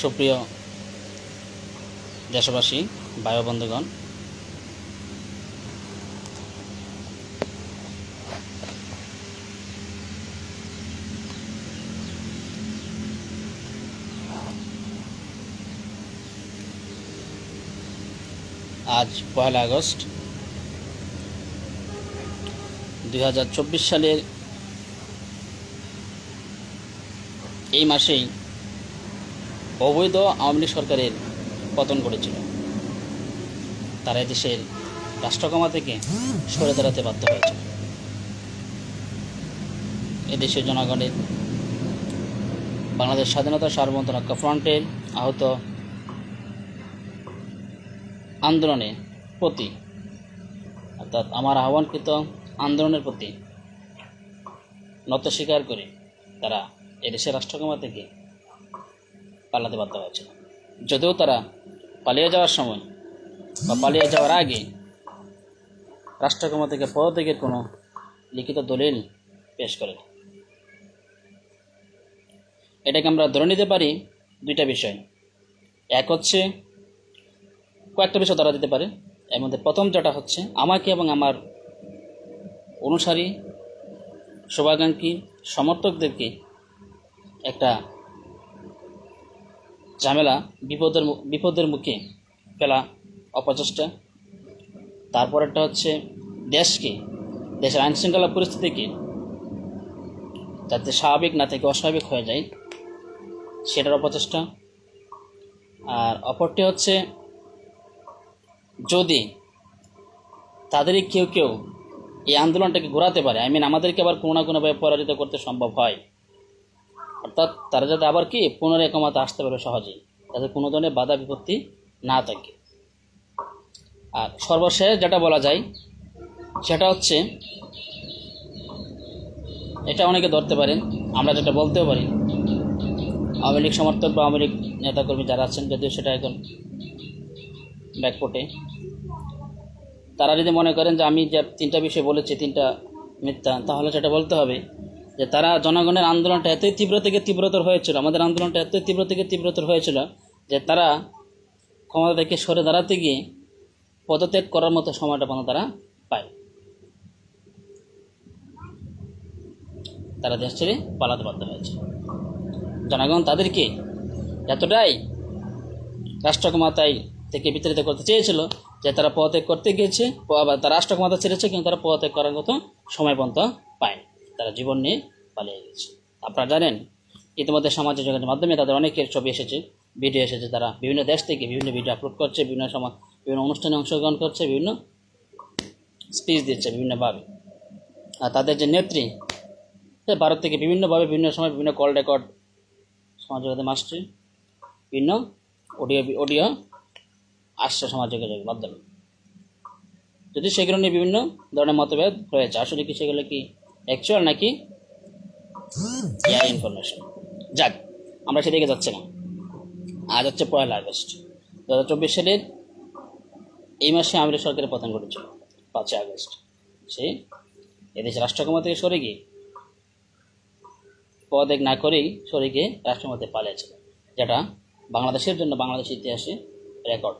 সুপ্রিয় দেশবাসী ভাই বন্ধুগণ, আজ 1 আগস্ট 2024 সালের এই মাসেই অবৈধ আওয়ামী লীগ সরকারের পতন ঘটেছিল। তারা দেশের রাষ্ট্রক্ষমতা থেকে সরে দাঁড়াতে বাধ্য হয়েছিল। এদেশের জনগণের বাংলাদেশ স্বাধীনতা সার্বভৌমত্ব রক্ষা ফ্রন্টের আহত আন্দোলনের প্রতি, অর্থাৎ আমার আহ্বানকৃত আন্দোলনের প্রতি নত স্বীকার করে তারা এদেশের রাষ্ট্রক্ষমতা থেকে পালাতে বাধ্য হয়েছিল। যদিও তারা পালিয়ে যাওয়ার সময় বা পালিয়ে যাওয়ার আগে রাষ্ট্রক্ষমতা থেকে পদত্যাগের কোনো লিখিত দলিল পেশ করেন। এটাকে আমরা ধরে নিতে পারি দুইটা বিষয়। এক হচ্ছে কয়েকটা বিষয় ধরা দিতে পারে। এর মধ্যে প্রথম যেটা হচ্ছে, আমাকে এবং আমার অনুসারী শুভাকাঙ্ক্ষী সমর্থকদেরকে একটা ঝামেলা বিপদের মুখে ফেলা অপচেষ্টা। তারপর একটা হচ্ছে দেশের আইনশৃঙ্খলা পরিস্থিতিকে যাতে স্বাভাবিক না থেকে অস্বাভাবিক হয়ে যায় সেটার অপচেষ্টা। আর অপরটি হচ্ছে, যদি তাদেরই কেউ এই আন্দোলনটাকে ঘোরাতে পারে, আমাদেরকে আবার কোনো না কোনোভাবে পরাজিত করতে সম্ভব হয়, অর্থাৎ তারা যাতে আবার পুনরায় ক্ষমতা আসতে পারে সহজেই, যাতে কোনো ধরনের বাধা বিপত্তি না থাকে। আর সর্বশেষ যেটা বলা যায় সেটা হচ্ছে, এটা অনেকে ধরতে পারেন, আমরা যেটা বলতেও পারি, আওয়ামী লীগ সমর্থক বা আওয়ামী লীগ নেতাকর্মী যারা আছেন, যদিও সেটা এখন ব্যাকপোটে, তারা যদি মনে করেন যে আমি যে 3টা বিষয় বলেছি 3টা মিথ্যা, তাহলে সেটা বলতে হবে যে তারা জনগণের আন্দোলনটা এতই তীব্র থেকে তীব্রতর হয়েছিল, আমাদের আন্দোলনটা এতই তীব্র থেকে তীব্রতর হয়েছিল যে তারা ক্ষমতা থেকে সরে দাঁড়াতে গিয়ে পদত্যাগ করার মতো সময়টা পর্যন্ত তারা পায়। তারা দেশ ছেড়ে পালাতে বাধ্য হয়েছে। জনগণ তাদেরকে এতটাই রাষ্ট্রক্ষমতায় থেকে বিতাড়িত করতে চেয়েছিল যে তারা পদত্যাগ করতে গিয়েছে, তারা রাষ্ট্রক্ষমতা ছেড়েছে, কিন্তু তারা পদত্যাগ করার মতো সময় পর্যন্ত পায়নি। তারা জীবন নিয়ে পালিয়ে গেছে। আপনারা জানেন, ইতিমধ্যে সামাজিক যোগাযোগের মাধ্যমে তাদের অনেকের ছবি এসেছে, ভিডিও এসেছে। তারা বিভিন্ন দেশ থেকে বিভিন্ন ভিডিও আপলোড করছে, বিভিন্ন অনুষ্ঠানে অংশগ্রহণ করছে, বিভিন্ন স্পিচ দিচ্ছে বিভিন্নভাবে। আর তাদের যে নেত্রী, ভারত থেকে বিভিন্নভাবে বিভিন্ন সময় বিভিন্ন কল রেকর্ড সামাজিক যোগাযোগ আসছে, বিভিন্ন অডিও আসছে সামাজিক যোগাযোগের মাধ্যমে। যদি সেগুলো নিয়ে বিভিন্ন ধরনের মতভেদ রয়েছে, আসলে কি সেগুলো কি অ্যাকচুয়াল নাকি ইনফরমেশন, যাক আমরা সেদিকে যাচ্ছি না। আজ হচ্ছে 1 আগস্ট 2024 সালের এই মাসে আওয়ামী লীগ সরকারের পতন ঘটেছিল। 5 আগস্ট সে এদেশের রাষ্ট্রক্ষমতা থেকে সরে গিয়ে পদত্যাগ না করেই সরে গিয়ে রাষ্ট্রক্ষমতায় পালিয়েছিল, যেটা বাংলাদেশের জন্য বাংলাদেশের ইতিহাসে রেকর্ড।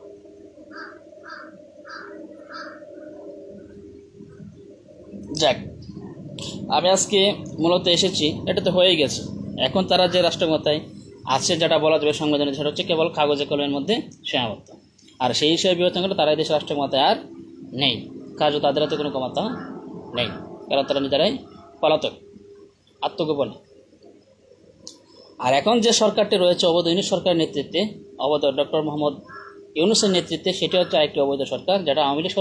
যাক, আমি আজকে মূলত এসেছি, এটা তো হয়ে গেছে। এখন তারা যে রাষ্ট্রক্ষমতায় আছে, যেটা বলা যাবে সংবিধানে, সেটা হচ্ছে কেবল কাগজে কলমের মধ্যে সীমাবদ্ধ। আর সেই হিসেবে বিবেচনা করলে তারা এই দেশের রাষ্ট্রক্ষমতায় আর নেই, কাজও তাদের হাতে কোনো ক্ষমতা নেই, কারণ তারা নিজেরাই পলাতক, আত্মগোপনে। আর এখন যে সরকারটি রয়েছে অবৈধ ইউনূস সরকারের নেতৃত্বে, অবৈধ ডক্টর মোহাম্মদ ইউনূসের নেতৃত্বে, সেটি হচ্ছে আরেকটি অবৈধ সরকার, যেটা আওয়ামী লীগ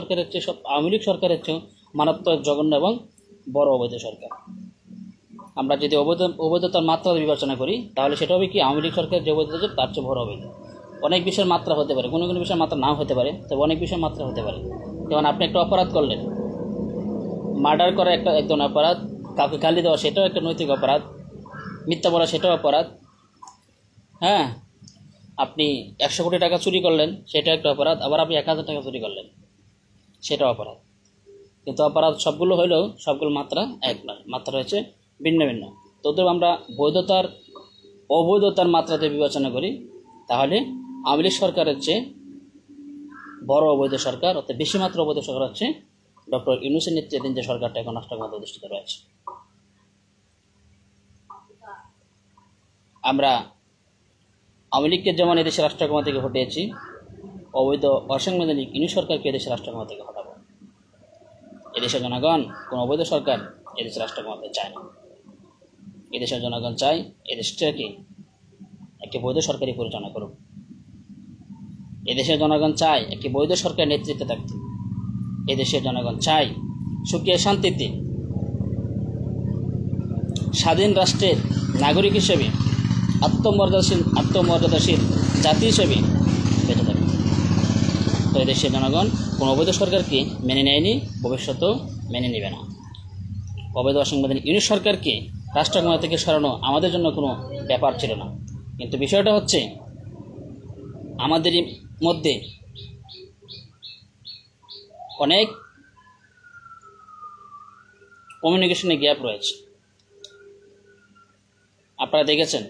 সরকারের চেয়ে মারাত্মক, জঘন্য এবং বড় অবৈধ সরকার। আমরা যদি অবৈধতার মাত্রা বিবেচনা করি, তাহলে সেটা হবে কি, আওয়ামী লীগ সরকারের যে অবৈধতা তার চেয়ে বড় অবৈধ। অনেক বিষয়ের মাত্রা হতে পারে, কোনো বিষয়ের মাত্রা নাও হতে পারে, তবে অনেক বিষয়ের মাত্রা হতে পারে। যেমন আপনি একটা অপরাধ করলেন, মার্ডার করা একটা একজন অপরাধ, কাউকে গালি দেওয়া সেটাও একটা নৈতিক অপরাধ, মিথ্যা বলা সেটাও অপরাধ। হ্যাঁ, আপনি 100 কোটি টাকা চুরি করলেন, সেটা একটা অপরাধ। আবার আপনি 1000 টাকা চুরি করলেন, সেটাও অপরাধ। কিন্তু অপরাধ সবগুলো হইলেও সবগুলো মাত্রা এক নয়, মাত্রা রয়েছে ভিন্ন ভিন্ন। তবুও আমরা অবৈধতার মাত্রাতে বিবেচনা করি, তাহলে আওয়ামী লীগ সরকারের চেয়ে বড় অবৈধ সরকার, অর্থাৎ বেশি মাত্র অবৈধ সরকার হচ্ছে ডক্টর ইউনূসের নেতৃত্বাধীন যে সরকারটা এখন রাষ্ট্র ক্ষমতায় অধিষ্ঠিত রয়েছে। আমরা আওয়ামী লীগকে যেমন এদেশের রাষ্ট্র ক্ষমতা থেকে হটিয়েছি, অবৈধ অসাংবিধানিক ইউনূস সরকারকে এদেশের রাষ্ট্র ক্ষমতা থেকে হটাবো। এদেশের জনগণ কোনো অবৈধ সরকার এদেশের রাষ্ট্র ক্ষমতায় চায় না। এদেশের জনগণ চায় এদেশটাকে একটি বৈধ সরকারি পরিচালনা করুক। এদেশের জনগণ চায় একটি বৈধ সরকার নেতৃত্বে থাকতে। এদেশের জনগণ চায় সুখে শান্তিতে স্বাধীন রাষ্ট্রের নাগরিক হিসেবে আত্মমর্যাদাশীল জাতি হিসেবে বেঁচে থাকবে। তো এদেশের জনগণ কোনো অবৈধ সরকারকে মেনে নেয়নি, ভবিষ্যতেও মেনে নেবে না। অবৈধ অসাংবিধানিক ইউনূস সরকারকে রাষ্ট্র ক্ষমতা থেকে সরানো আমাদের জন্য কোনো ব্যাপার ছিল না। কিন্তু বিষয়টা হচ্ছে আমাদের মধ্যে অনেক কমিউনিকেশনে গ্যাপ রয়েছে। আপনারা দেখেছেন,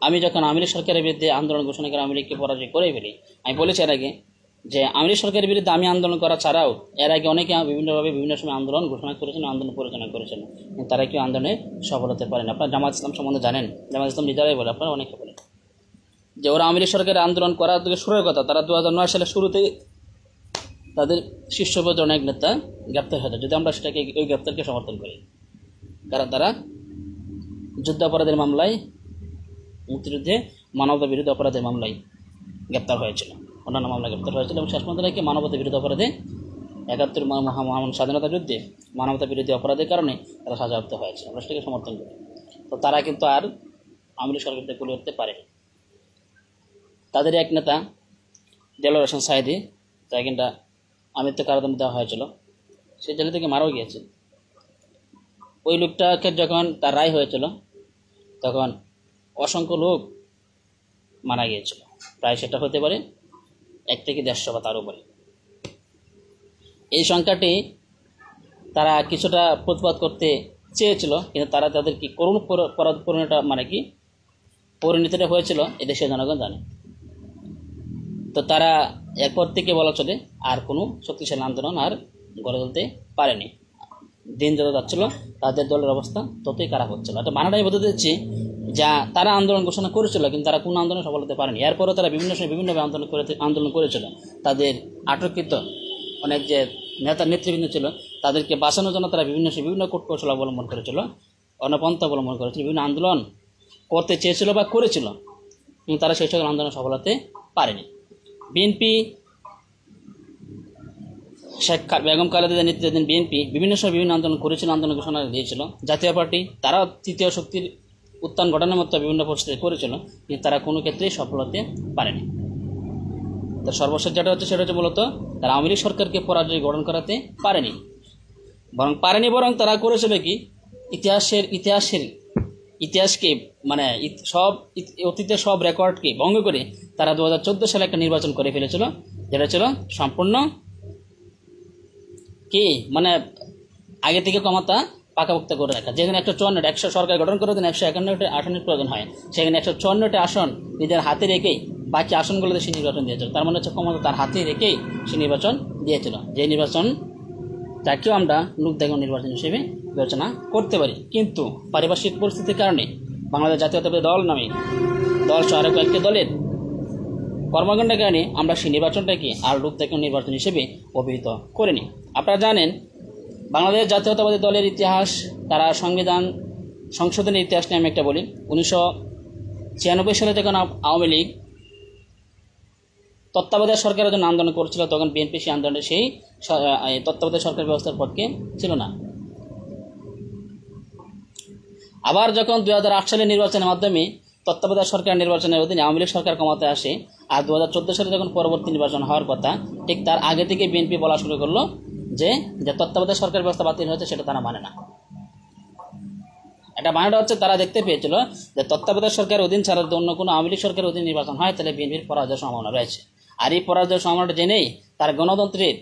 আমি যখন আওয়ামী লীগ সরকারের বিরুদ্ধে আন্দোলন ঘোষণা করে আওয়ামী লীগকে পরাজয় করে ফেলি, আমি বলেছি এর আগে যে আওয়ামী লীগ সরকারের বিরুদ্ধে আমি আন্দোলন করা ছাড়াও এর আগে অনেকে বিভিন্নভাবে বিভিন্ন সময় আন্দোলন ঘোষণা করেছেন, আন্দোলন পরিচালনা করেছেন, কিন্তু তারা কেউ আন্দোলনে সফল হতে পারেন। আপনারা জামাত ইসলাম সম্বন্ধে জানেন, জামাত ইসলাম নিজেরাই বলে, আপনারা অনেকে বলেন যে ওরা আওয়ামী লীগ সরকারের আন্দোলন করার থেকে শুরুর কথা, তারা 2009 সালের শুরুতে তাদের শীর্ষ পর্যায়ের অনেক নেতা গ্রেপ্তার হয়ে যায়। যদি আমরা সেটাকে ওই গ্রেপ্তারকে সমর্থন করি, কারণ তারা যুদ্ধাপরাধের মামলায়, মুক্তিযুদ্ধে মানবতা বিরোধী অপরাধের মামলায় গ্রেপ্তার হয়েছিল, অন্যান্য মামলায় গ্রেপ্তার হয়েছিল এবং শেষ পর্যন্ত নাকি মানবতা বিরোধী অপরাধে 71 মহান স্বাধীনতা যুদ্ধে মানবতা বিরোধী অপরাধের কারণে তারা সাজাপ্ত হয়েছে। আমরা সেটাকে সমর্থন করি। তো তারা কিন্তু আর আওয়ামী লীগ সরকারকে তুলে উঠতে পারেনি। তাদের এক নেতা দেলোয়ার হোসেন সাঈদী, তাই কিন্তু আমৃত্যু কারাদণ্ড দেওয়া হয়েছিল, সেই জেলে থেকে মারাও গিয়েছে। ওই লোকটাকে যখন তার রায় হয়েছিল তখন অসংখ্য লোক মারা গিয়েছিল, প্রায় সেটা হতে পারে 1 থেকে 150 বা তার উপরে। এই সংখ্যাটি তারা কিছুটা প্রতিবাদ করতে চেয়েছিল, কিন্তু তারা তাদের কি করুণ পরিণতিটা হয়েছিল এদেশের জনগণ জানে। তো তারা এরপর থেকে বলা চলে আর কোনো শক্তিশালী আন্দোলন আর গড়ে তুলতে পারেনি। দিন যত যাচ্ছিল তাদের দলের অবস্থা ততই খারাপ হচ্ছিল। একটা বানাটাই বোঝাতে দিচ্ছি যা তারা আন্দোলন ঘোষণা করেছিল, কিন্তু তারা কোনো আন্দোলনে সফল হতে পারেনি। এরপরও তারা বিভিন্ন সময় বিভিন্নভাবে আন্দোলন করেছিল। তাদের আটককৃত অনেক যে নেতৃবৃন্দ ছিল তাদেরকে বাঁচানোর জন্য তারা বিভিন্ন কূটকৌশল অবলম্বন করেছিল, অন্যপন্থা অবলম্বন করেছিল, বিভিন্ন আন্দোলন করতে চেয়েছিল বা করেছিল, কিন্তু তারা সেই সকল আন্দোলনে সফল হতে পারেনি। বিএনপি, শেখ বেগম খালেদা নেতৃত্বাধীন বিএনপি বিভিন্ন সময় বিভিন্ন আন্দোলন করেছিল, আন্দোলন ঘোষণা দিয়েছিল। জাতীয় পার্টি তারাও তৃতীয় শক্তির উত্থান ঘটানোর মতো বিভিন্ন পরিস্থিতি করেছিল, কিন্তু তারা কোনো ক্ষেত্রেই সফল হতে পারেনি। তো সর্বশেষ যেটা হচ্ছে সেটা হচ্ছে মূলত তারা আওয়ামী লীগ সরকারকে পরাজয় গঠন করাতে পারেনি, বরং তারা করেছিল কি ইতিহাসকে মানে সব অতীতের সব রেকর্ডকে ভঙ্গ করে তারা 2014 সালে একটা নির্বাচন করে ফেলেছিল, যেটা ছিল সম্পূর্ণ কি মানে আগে থেকে ক্ষমতা পাকাপোক্ত করে রাখা। যেখানে 154 সরকার গঠন করে দেন 151টি আসনের প্রয়োজন হয়, সেখানে 154টি আসন নিজের হাতে রেখেই বাকি আসনগুলোতে সে নির্বাচন দিয়েছিল। তার মানে হচ্ছে ক্ষমতা তার হাতে রেখেই সে নির্বাচন দিয়েছিল, যে নির্বাচনটাকেও আমরা লোকদেখানো নির্বাচন হিসেবে বিবেচনা করতে পারি। কিন্তু পারিপার্শ্বিক পরিস্থিতির কারণে বাংলাদেশ জাতীয়তাবাদী দল নামে দল সহ আরও কয়েকটি দলের কর্মকাণ্ডের কারণে আমরা সেই নির্বাচনটাকে আর লোকদেখানো নির্বাচন হিসেবে অভিহিত করিনি। আপনারা জানেন বাংলাদেশ জাতীয়তাবাদী দলের ইতিহাস, তারা সংশোধনের ইতিহাস নিয়ে আমি একটা বলি। 1996 সালে যখন আওয়ামী লীগ তত্ত্বাবধায়ক সরকারের জন্য আন্দোলন করছিল, তখন বিএনপি সেই আন্দোলনে সেই তত্ত্বাবধায়ক সরকার ব্যবস্থার পক্ষে ছিল না। আবার যখন 2008 সালের নির্বাচনের মাধ্যমে তত্ত্বাবধায়ক সরকার নির্বাচনের অধীনে আওয়ামী লীগ সরকার ক্ষমতায় আসে, আর 2014 সালে যখন পরবর্তী নির্বাচন হওয়ার কথা, ঠিক তার আগে থেকে বিএনপি বলা শুরু করলো যে তত্ত্বাবধায়ক সরকার ব্যবস্থা বাতিল হয়েছে সেটা তারা মানে না। এটা মানেটা হচ্ছে তারা দেখতে পেয়েছিল যে তত্ত্বাবধায়ক সরকারের অধীন ছাড়া অন্য কোনো আওয়ামী লীগ সরকারের অধীন নির্বাচন হয় তাহলে বিএনপির পরাজয়ের সম্ভাবনা রয়েছে। আর এই পরাজয়ের সম্ভাবনাটা জেনেই তার গণতন্ত্রের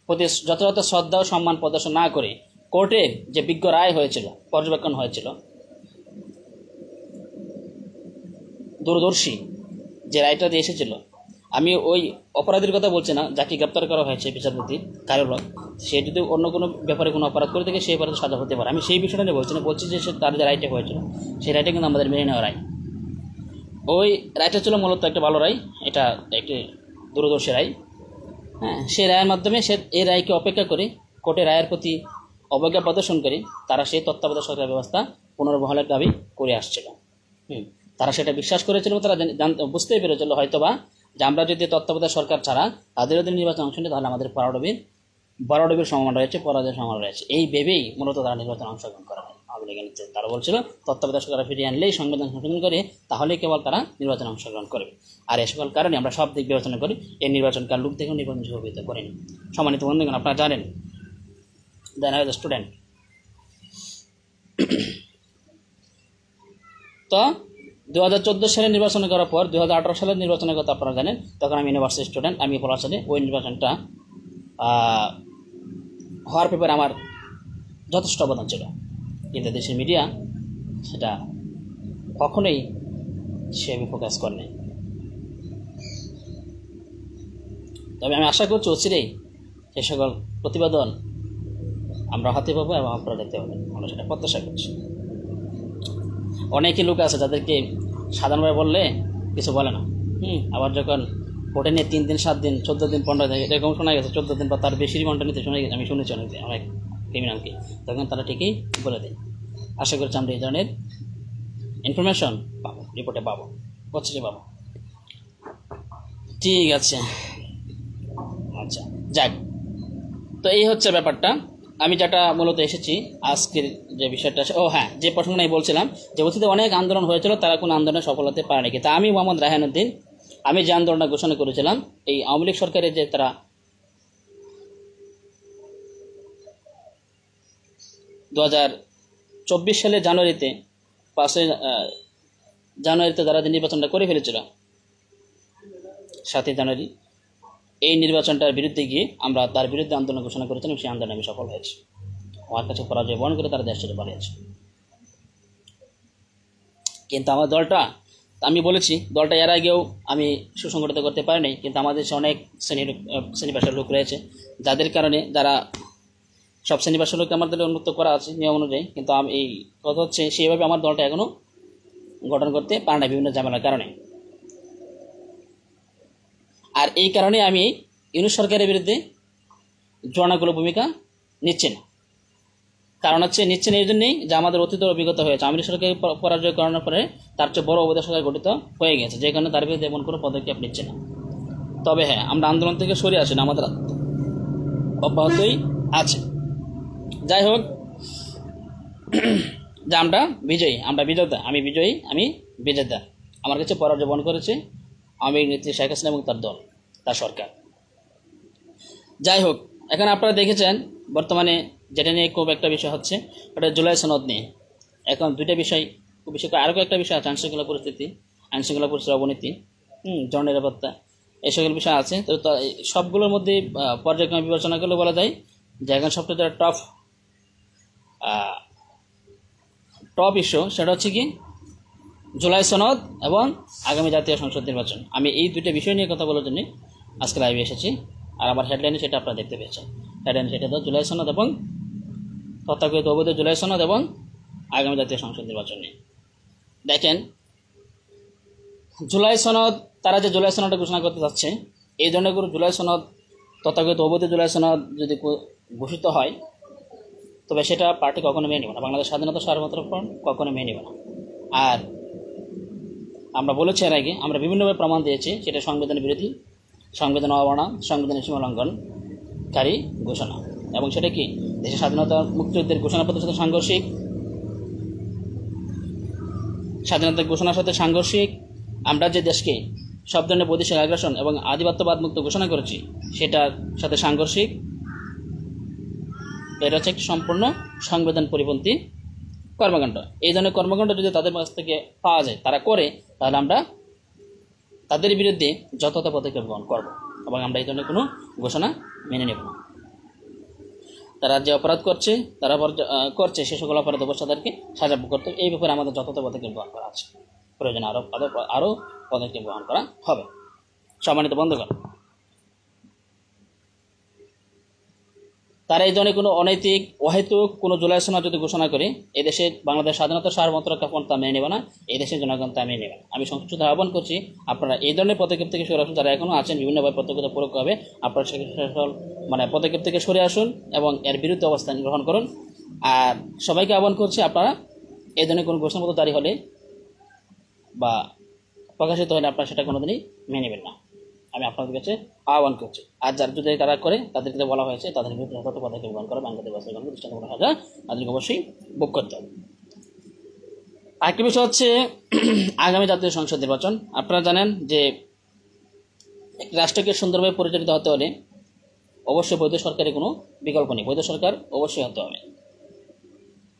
প্রতি যথাযথ শ্রদ্ধা ও সম্মান প্রদর্শন না করে কোর্টের যে বিজ্ঞ রায় হয়েছিল, পর্যবেক্ষণ হয়েছিল দূরদর্শী যে রায়টা দিয়ে এসেছিল, আমি ওই অপরাধীর কথা বলছি না যাকে গ্রেপ্তার করা হয়েছে বিচারপতি কারুলক, সে যদি অন্য কোনো ব্যাপারে কোনো অপরাধ করে থাকে সেই ব্যাপারে সাজা হতে পারে। আমি সেই বিষয়টা নিয়ে বলছি না, বলছি যে তার যে রায়টা হয়েছিল সেই রায়টা কিন্তু আমাদের মেনে নেওয়া রায়। ওই রায়টা ছিল মূলত একটা ভালো রায়, এটা একটি দূরদর্শী রায়। হ্যাঁ, সেই রায়ের মাধ্যমে সে এই রায়কে অপেক্ষা করে কোর্টের রায়ের প্রতি অবজ্ঞা প্রদর্শন করে তারা সেই তত্ত্বাবধায়ক সরকার ব্যবস্থা পুনর্বহালের দাবি করে আসছিল। তারা সেটা বিশ্বাস করেছিল, তারা বুঝতেই পেরেছিল হয়তোবা যে আমরা যদি তত্ত্বাবধায়ক সরকার ছাড়া তাদের যদি নির্বাচন অংশ নিই তাহলে আমাদের বড়ডবির সম্ভাবনা রয়েছে, পরাজয়ের সম্ভাবনা রয়েছে। এই ভেবেই মূলত তারা নির্বাচনে অংশগ্রহণ করা হয়। তারা বলছিল তত্ত্বাবধায়ক সরকার ফিরিয়ে আনলেই সংবিধান সংশোধন করে তাহলেই কেবল তারা নির্বাচনে অংশগ্রহণ করবে। আর এই সকল কারণে আমরা সব দিক বিবেচনা করি এই নির্বাচনকাল লোক দেখেও নির্বাচন সুবিধা করেনি। সম্মানিত বন্ধুগণ, আপনারা জানেন then I was a student. তো 2014 সালে নির্বাচন করার পর 2018 সালের নির্বাচনের কথা আপনারা জানেন, তখন আমি ইউনিভার্সিটি স্টুডেন্ট। আমি পলাশালে ওই নির্বাচনটা হওয়ার ব্যাপারে আমার যথেষ্ট অবদান ছিল, কিন্তু দেশের মিডিয়া সেটা কখনোই আমি ফোকাস করেনি। তবে আমি আশা করছি অচিরেই সে সকল প্রতিবেদন আমরা হাতে পাবো এবং আপনারা দেখতে পাবেন, আমরা সেটা প্রত্যাশা করছি। অনেকই লোক আছে যাদেরকে সাধারণভাবে বললে কিছু বলে না, আবার যখন কোর্টে নিয়ে 3 দিন 7 দিন 14 দিন 15 দিন এরকম শোনা গেছে, 14 দিন বা তার বেশি রিমান্ডে নিতে শোনা গেছে, আমি শুনেছি অনেক ক্রিমিনালকে, তখন তারা ঠিকই বলে দেয়। আশা করছি আমরা এই ধরনের ইনফরমেশন পাবো, রিপোর্টে পাবো, পত্রিকা পাবো। ঠিক আছে, আচ্ছা যাক, তো এই হচ্ছে ব্যাপারটা। আমি যেটা মূলত এসেছি আজকের যে বিষয়টা, হ্যাঁ, যে প্রসঙ্গ আমি বলছিলাম যে অতীতে অনেক আন্দোলন হয়েছিল, তারা কোনো আন্দোলনে সফল হতে পারেনি। কিন্তু আমি মোহাম্মদ রায়হানুদ্দিন, আমি যে আন্দোলনটা ঘোষণা করেছিলাম এই আওয়ামী লীগ সরকারের যে তারা 2024 সালের জানুয়ারিতে 5 জানুয়ারিতে তারা যে নির্বাচনটা করে ফেলেছিল 7 জানুয়ারি, এই নির্বাচনটার বিরুদ্ধে গিয়ে আমরা তার বিরুদ্ধে আন্দোলন ঘোষণা করেছিলাম। সেই আন্দোলনে আমি সফল হয়েছি, আমার কাছে পরাজয় বরণ করে তারা দেশ ছেড়ে পালিয়েছে। কিন্তু আমার দলটা, আমি বলেছি দলটা এর আগেও আমি সুসংগঠিত করতে পারিনি, কিন্তু আমাদের দেশে অনেক শ্রেণী পেশার লোক রয়েছে যাদের কারণে যারা সব শ্রেণী পেশার লোককে আমার দলে উন্মুক্ত করা আছে নিয়ম অনুযায়ী, কিন্তু আমি এই কথা হচ্ছে সেইভাবে আমার দলটা এখনও গঠন করতে পারে না বিভিন্ন ঝামেলার কারণে। আর এই কারণে আমি ইউনূস সরকারের বিরুদ্ধে জোরানাগুলো ভূমিকা নিচ্ছে না। কারণ হচ্ছে নিচ্ছে না এই জন্যই যে আমাদের অতীত অভিজ্ঞতা হয়েছে, আওয়ামী লীগ সরকারের পরাজয় করানোর পরে তার চেয়ে বড় অবৈধ সরকার গঠিত হয়ে গেছে, যে কারণে তার বিরুদ্ধে এমন কোনো পদক্ষেপ নিচ্ছে না। তবে হ্যাঁ, আমরা আন্দোলন থেকে সরে আসি না, আমাদের অব্যাহতই আছে। যাই হোক, যে আমরা বিজয়ী, আমরা বিজেতা, আমি বিজয়ী, আমি বিজেতা। আমার কাছে পরাজয় বরণ করেছে আওয়ামী লীগ নেত্রী শেখ হাসিনা এবং তার দল, তার সরকার। যাই হোক, এখন আপনারা দেখেছেন বর্তমানে যেটা নিয়ে খুব একটা বিষয় হচ্ছে ওটা জুলাই সনদ নিয়ে। এখন দুইটা বিষয়, খুব বেশি আরও কয়েকটা বিষয় আছে, আইনশৃঙ্খলা পরিস্থিতি, আইনশৃঙ্খলা পরিস্থিতির অবনতি, জননিরাপত্তা, এই সকল বিষয় আছে। তো সবগুলোর মধ্যে পর্যায়ক্রমে বিবেচনা করলে বলা যায় যে এখন সবচেয়ে যেটা টপ ইস্যু সেটা হচ্ছে কি জুলাই সনদ এবং আগামী জাতীয় সংসদ নির্বাচন। আমি এই দুইটা বিষয় নিয়ে কথা বলার জন্য আজকে লাইভে এসেছি। আর আমার হেডলাইনে সেটা আপনারা দেখতে পেয়েছেন, হেডলাইনে সেটা তো জুলাই সনদ এবং তথাকথিত অবৈধ জুলাই সনদ এবং আগামী জাতীয় সংসদ নির্বাচন নিয়ে। দেখেন, জুলাই সনদ, তারা যে জুলাই সনদটা ঘোষণা করতে যাচ্ছে, এই ধরনের কোনো জুলাই সনদ, তথাকথিত অবৈধ জুলাই সনদ যদি ঘোষিত হয় তবে সেটা পার্টি কখনো মেনে নেবে না, বাংলাদেশ স্বাধীনতা সার্বভৌমত্ব ফ্রন্ট কখনো মেনে নেবে না। আর আমরা বলেছি এর আগে, আমরা বিভিন্নভাবে প্রমাণ দিয়েছি সেটা সংবিধান বিরোধী, সংবিধান অবমাননা, সংবিধানের সীমা লঙ্ঘনকারী ঘোষণা। এবং সেটা কি দেশের স্বাধীনতা মুক্তিযুদ্ধের ঘোষণাপত্রের সাথে সাংঘর্ষিক, স্বাধীনতার ঘোষণার সাথে সাংঘর্ষিক। আমরা যে দেশকে সব ধরনের বৈদেশিক আগ্রাসন এবং আধিপত্যবাদ মুক্ত ঘোষণা করেছি সেটার সাথে সাংঘর্ষিক। এটা হচ্ছে একটি সম্পূর্ণ সংবিধান পরিপন্থী কর্মকাণ্ড। এই ধরনের কর্মকাণ্ড যদি তাদের কাছ থেকে পাওয়া যায়, তারা করে, তাহলে আমরা তাদের বিরুদ্ধে যথাযথ পদক্ষেপ গ্রহণ করব এবং আমরা এই ধরনের কোনো ঘোষণা মেনে নেব না। তারা যে অপরাধ করছে সে সকল অপরাধ অবশ্য তাদেরকে সাজা করতে, এই ব্যাপারে আমাদের যথাযথ পদক্ষেপ গ্রহণ করা আছে। প্রয়োজনে আরও পদক্ষেপ গ্রহণ করা হবে। সম্মানিত বন্ধুগণ, তারা এই ধরনের কোনো অনৈতিক অহেতুক কোনো জুলাই সনদ যদি ঘোষণা করে এদেশে বাংলাদেশ স্বাধীনতা সার্বভৌমত্ব রক্ষা ফ্রন্ট তা মেনে নেবে না, এই দেশের জনগণ তা মেনে নেবে না। আমি সংক্ষিপ্ত আহ্বান করছি, আপনারা এই ধরনের পদক্ষেপ থেকে সরে আসুন। যারা এখনও আছেন বিভিন্নভাবে প্রত্যক্ষতা প্রয়োগ হবে, আপনারা পদক্ষেপ থেকে সরে আসুন এবং এর বিরুদ্ধে অবস্থান গ্রহণ করুন। আর সবাইকে আহ্বান করছি, আপনারা এই ধরনের কোনো ঘোষণাপত্র জারি হলে বা প্রকাশিত হলে আপনারা সেটা কোনোদিনই মেনে নেবেন না, আমি আপনাদের কাছে আহ্বান করছি। আর যার যদি তারা করে, তাদেরকে বলা হয়েছে তাদের বিরুদ্ধে যথাযথ পদক্ষেপ গ্রহণ করা, বাংলাদেশ বাস্তবায়ন দৃষ্টান্ত করা হয়, তাদেরকে অবশ্যই ভোগ করতে হবে। আরেকটি বিষয় হচ্ছে আগামী জাতীয় সংসদ নির্বাচন। আপনারা জানেন যে একটি রাষ্ট্রকে সুন্দরভাবে পরিচালিত হতে হলে অবশ্যই বৈধ সরকারের কোনো বিকল্প নেই, বৈধ সরকার অবশ্যই হতে হবে।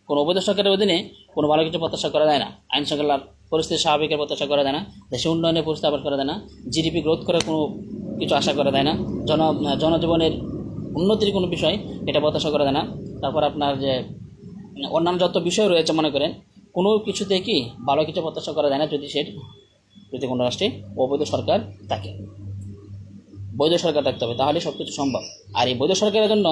কোনো অবৈধ সরকারের অধীনে কোনো ভালো কিছু প্রত্যাশা করা যায় না, আইন শৃঙ্খলার পরিস্থিতি স্বাভাবিকের প্রত্যাশা করা যায় না, দেশে উন্নয়নের পরিস্থিতি আবার করা যায় না, জিডিপি গ্রোথ করার কোনো কিছু আশা করা যায় না, জনজীবনের উন্নতির কোনো বিষয় এটা প্রত্যাশা করা যায় না। তারপর আপনার যে অন্যান্য যত বিষয় রয়েছে, মনে করেন কোনো কিছুতে কি ভালো কিছু প্রত্যাশা করা যায় না যদি কোনো রাষ্ট্রে অবৈধ সরকার থাকে। বৈধ সরকার থাকতে হবে, তাহলে সব কিছু সম্ভব। আর এই বৈধ সরকারের জন্য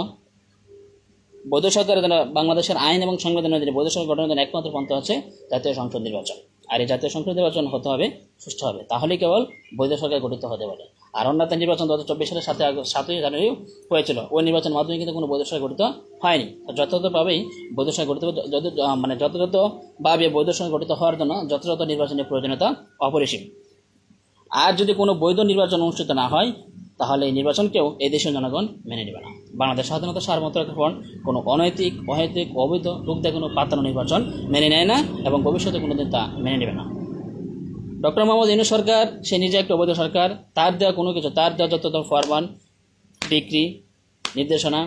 বাংলাদেশের আইন এবং সংবিধানের জন্য বৈধ সরকার গঠনের জন্য একমাত্র পন্থা হচ্ছে জাতীয় সংসদ নির্বাচন। আর এই জাতীয় সংসদ নির্বাচন হতে হবে সুষ্ঠু হবে, তাহলেই কেবল বৈধ সরকার গঠিত হতে পারে। আর অন্যান্য নির্বাচন 2024 সালের 7ই জানুয়ারি হয়েছিল, ওই নির্বাচনের মাধ্যমে কিন্তু কোনো বৈধ সরকার গঠিত হয়নি। যথাযথভাবেই বৈধ সরকার গঠিত যথাযথভাবে বৈধ সরকার গঠিত হওয়ার জন্য যথাযথ নির্বাচনের প্রয়োজনীয়তা অপরিসীম। আর যদি কোনো বৈধ নির্বাচন অনুষ্ঠিত না হয়, তাহলে এই নির্বাচনকেও এই দেশের জনগণ মেনে নেবে না। বাংলাদেশ স্বাধীনতা সার্বভৌমত্ব রক্ষা ফ্রন্ট কোনো অনৈতিক অহেতুক অবৈধ লোক দিয়ে কোনো পাতানো নির্বাচন মেনে নেয় না এবং ভবিষ্যতে কোনোদিন তা মেনে নেবে না। ডক্টর মোহাম্মদ ইউনূস সরকার সে নিজে একটা অবৈধ সরকার, তার দেওয়া কোনো কিছু, তার দেওয়া যত ফরমান, ডিক্রি, নির্দেশনা,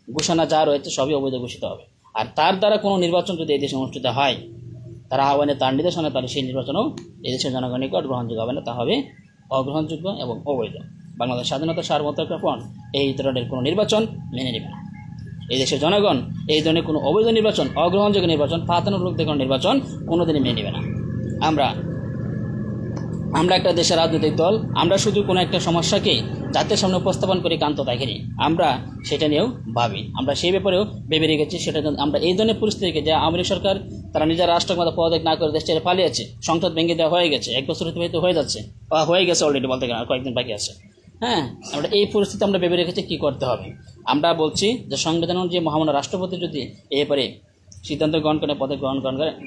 ঘোষণা যা রয়েছে সবই অবৈধ ঘোষিত হবে। আর তার দ্বারা কোনো নির্বাচন যদি এই দেশে অনুষ্ঠিত হয়, তারা আহ্বানে তার নির্দেশনা, তাহলে সেই নির্বাচনও এই দেশের জনগণের নিকট গ্রহণযোগ্য হবে না, তা হবে অগ্রহণযোগ্য এবং অবৈধ। বাংলাদেশ স্বাধীনতা সার্বভৌমত্ব রক্ষা ফ্রন্ট এই ধরনের কোনো নির্বাচন মেনে নেবে না। এই দেশের জনগণ এই ধরনের কোনো অবৈধ নির্বাচন, অগ্রহণযোগ্য নির্বাচন, পাতানো লোক দিয়ে কোনো নির্বাচন কোনোদিনই মেনে নেবে না। আমরা একটা দেশের রাজনৈতিক দল, আমরা শুধু কোনো একটা সমস্যাকে জাতির সামনে উপস্থাপন করে কান্ত দেখিনি, আমরা সেটা নিয়েও ভাবি, আমরা সেই ব্যাপারেও ভেবে রেখেছি। সেটা আমরা এই ধরনের পরিস্থিতিকে, যে আওয়ামী লীগ সরকার তারা নিজের রাষ্ট্রক্ষমতা পদত্যাগ না করে দেশ ছেড়ে পালিয়েছে, সংসদ ভেঙে দেওয়া হয়ে গেছে, 1 বছর অতিবাহিত হয়ে যাচ্ছে, হয়ে গেছে অলরেডি বলতে গেলে, আর কয়েকদিন বাকি আছে। আমরা এই পরিস্থিতি আমরা ভেবে রেখেছি কী করতে হবে। আমরা বলছি যে সংবিধান অনুযায়ী মহামান্য রাষ্ট্রপতি যদি এবারে সিদ্ধান্ত গ্রহণ করে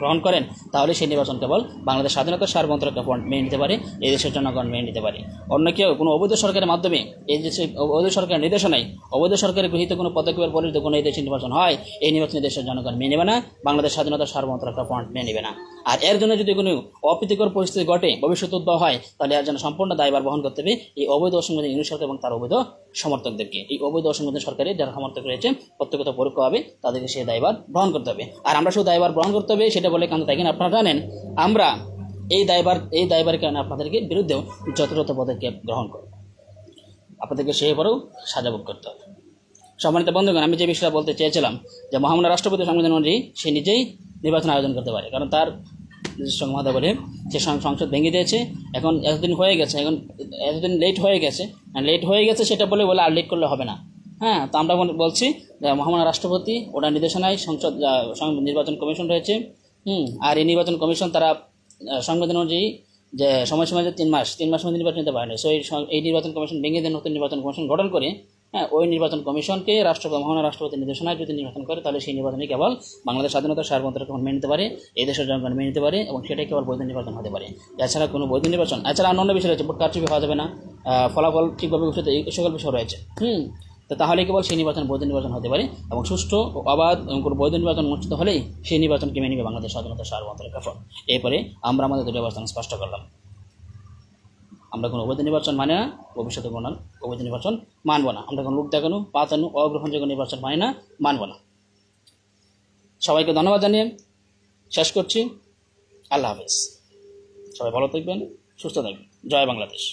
গ্রহণ করেন, তাহলে সেই নির্বাচন কেবল বাংলাদেশ স্বাধীনতা সার্বভৌমত্ব রক্ষা ফ্রন্ট মেনে নিতে পারে, এই দেশের জনগণ মেনে নিতে পারে। অন্য কেউ কোনো অবৈধ সরকারের মাধ্যমে, এই দেশে অবৈধ সরকারের নির্দেশনায় অবৈধ সরকারের গৃহীত কোনো পদক্ষেপের পরিণত কোনো এই দেশের নির্বাচন হয়, এই নির্বাচনে দেশের জনগণ মেনে নেবে না, বাংলাদেশ স্বাধীনতা সার্বভৌমত্ব রক্ষা ফ্রন্ট মেনে নেবে না। আর এর জন্য যদি কোনো অপ্রীতিকর পরিস্থিতি ঘটে, ভবিষ্যতে উদ্ভব হয়, তাহলে এর জন্য সম্পূর্ণ দায়ভার বহন করতে হবে এই অবৈধ অসাংবিধানিক ইউনূস সরকার এবং তার অবৈধ সমর্থকদেরকে। এই অবৈধ অসাংবিধানিক সরকারের যারা সমর্থক রয়েছে, প্রত্যক্ষত পরোক্ষ হবে, তাদেরকে সেই দায়ভার গ্রহণ করতে হবে। আর আমরা শুধু দায়ভার গ্রহণ করতে হবে সেটা বলে কারণ তাই কিনা আপনারা জানেন, আমরা এই দায়ভারের কারণে আপনাদেরকে বিরুদ্ধেও যথাযথ পদক্ষেপ গ্রহণ করব, আপনাদেরকে সেবারেও সাজা ভোগ করতে হবে। সম্মানিত বন্ধুগণ, আমি যে বিষয়টা বলতে চেয়েছিলাম যে মহামান্য রাষ্ট্রপতি সংবিধান অনুযায়ী সে নিজেই নির্বাচন আয়োজন করতে পারে, কারণ তার সংবাদ বলে সে সংসদ ভেঙে দিয়েছে, এখন এতদিন লেট হয়ে গেছে সেটা বলে আর লেট করলে হবে না। তো আমরা বলছি যে মহামান্য রাষ্ট্রপতি ওনার নির্দেশনায় নির্বাচন কমিশন রয়েছে, আর এই নির্বাচন কমিশন তারা সংবিধান অনুযায়ী যে সময়সীমা 3 মাস মধ্যে নির্বাচন নিতে পারে না, সো এই নির্বাচন কমিশন ভেঙে দিয়ে নতুন নির্বাচন কমিশন গঠন করে ওই নির্বাচন কমিশনকে মহামান্য রাষ্ট্রপতির নির্দেশনায় যদি নির্বাচন করে, তাহলে সেই নির্বাচনে কেবল বাংলাদেশ স্বাধীনতা সার্বভৌমত্ব মেনে নিতে পারে, এই দেশের জনগণ মেনে নিতে পারে এবং সেটাই কেবল বৈধ নির্বাচন হতে পারে। এছাড়া কোনো বৈধ নির্বাচন, এছাড়া অন্য বিষয় রয়েছে, ভোট কারচুপি হওয়া যাবে না, ফলাফল ঠিকভাবে ঘোষিত, এই সকল বিষয় রয়েছে। তো তাহলে কেবল সেই নির্বাচন বৈধ নির্বাচন হতে পারে এবং সুষ্ঠু ও অবাধ এবং কোনো বৈধ নির্বাচন অনুষ্ঠিত হলেই সেই নির্বাচনকে মেনে নেবে বাংলাদেশ স্বাধীনতা সার্বভৌমত্ব রক্ষা ফ্রন্ট। এরপরে আমরা আমাদের দুটি অবস্থান স্পষ্ট করলাম, আমরা কোনো অবৈধ নির্বাচন মানে না, ভবিষ্যতে কোনো অবৈধ নির্বাচন মানব না, আমরা কোনো লোক দেখানো, পাতানো, অগ্রহণযোগ্য নির্বাচন মানে না, মানব না। সবাইকে ধন্যবাদ জানিয়ে শেষ করছি। আল্লাহ হাফেজ। সবাই ভালো থাকবেন, সুস্থ থাকবেন। জয় বাংলাদেশ।